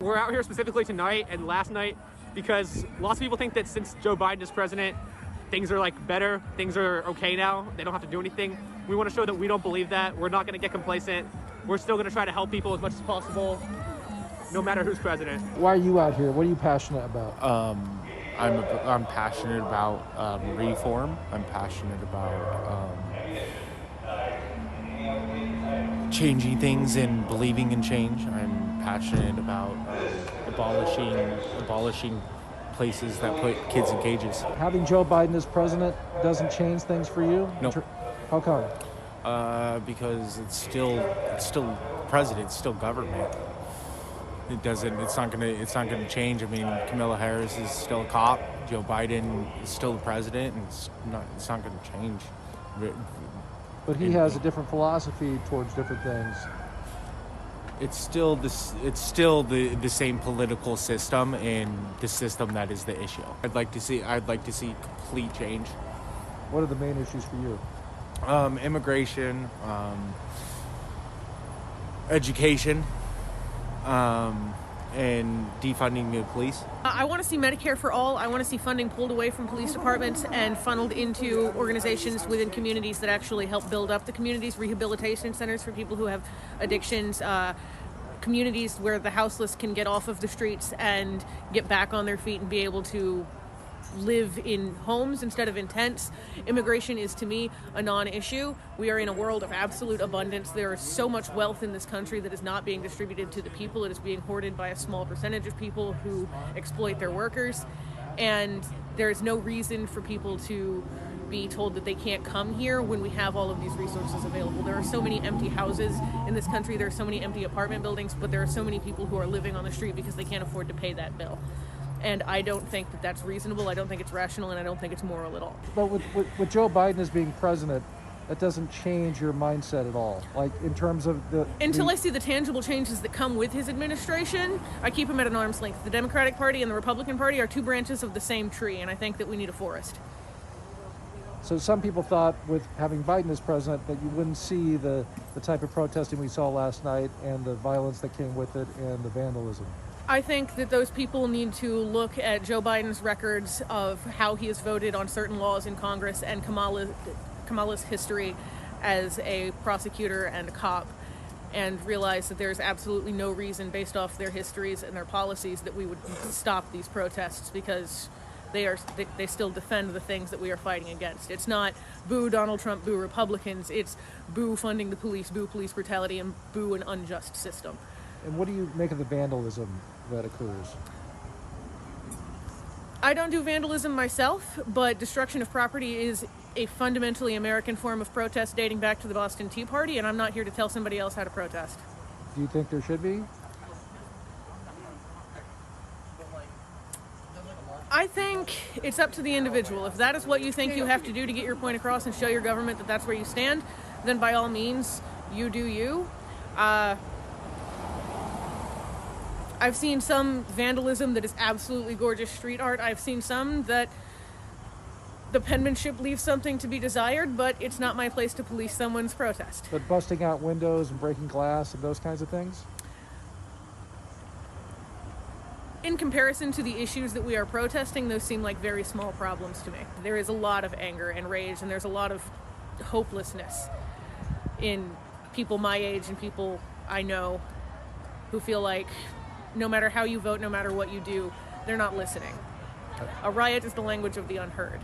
We're out here specifically tonight and last night because lots of people think that since Joe Biden is president, things are like better, things are okay now, they don't have to do anything. We want to show that we don't believe that. We're not going to get complacent. We're still going to try to help people as much as possible, no matter who's president. Why are you out here? What are you passionate about? I'm passionate about reform. I'm passionate about changing things and believing in change. I'm passionate about abolishing places that put kids in cages. Having Joe Biden as president doesn't change things for you? No. How come? Because it's still president, it's still government. It's not gonna change. I mean, Kamala Harris is still a cop. Joe Biden is still the president, and it's not gonna change. But he has a different philosophy towards different things. It's still the same political system, and the system that is the issue. I'd like to see complete change. What are the main issues for you? Immigration, education, and defunding the police. I want to see Medicare for all. I want to see funding pulled away from police departments and funneled into organizations within communities that actually help build up the communities, rehabilitation centers for people who have addictions, communities where the houseless can get off of the streets and get back on their feet and be able to live in homes instead of in tents. Immigration is, to me, a non-issue. We are in a world of absolute abundance. There is so much wealth in this country that is not being distributed to the people. It is being hoarded by a small percentage of people who exploit their workers. And there is no reason for people to be told that they can't come here when we have all of these resources available. There are so many empty houses in this country. There are so many empty apartment buildings, but there are so many people who are living on the street because they can't afford to pay that bill. And I don't think that that's reasonable. I don't think it's rational, and I don't think it's moral at all. But with Joe Biden as being president, that doesn't change your mindset at all. Like in terms of Until I see the tangible changes that come with his administration, I keep him at an arm's length. The Democratic Party and the Republican Party are two branches of the same tree, and I think that we need a forest. So some people thought with having Biden as president that you wouldn't see the type of protesting we saw last night and the violence that came with it and the vandalism. I think that those people need to look at Joe Biden's records of how he has voted on certain laws in Congress and Kamala's history as a prosecutor and a cop, and realize that there's absolutely no reason based off their histories and their policies that we would stop these protests, because they still defend the things that we are fighting against. It's not boo Donald Trump, boo Republicans. It's boo funding the police, boo police brutality, and boo an unjust system. And what do you make of the vandalism that occurs? I don't do vandalism myself, but destruction of property is a fundamentally American form of protest dating back to the Boston Tea Party, and I'm not here to tell somebody else how to protest. Do you think there should be? I think it's up to the individual. If that is what you think you have to do to get your point across and show your government that that's where you stand, then by all means, you do you. I've seen some vandalism that is absolutely gorgeous street art. I've seen some that the penmanship leaves something to be desired, but it's not my place to police someone's protest. But busting out windows and breaking glass and those kinds of things? In comparison to the issues that we are protesting, those seem like very small problems to me. There is a lot of anger and rage, and there's a lot of hopelessness in people my age and people I know who feel like no matter how you vote, no matter what you do, they're not listening. A riot is the language of the unheard.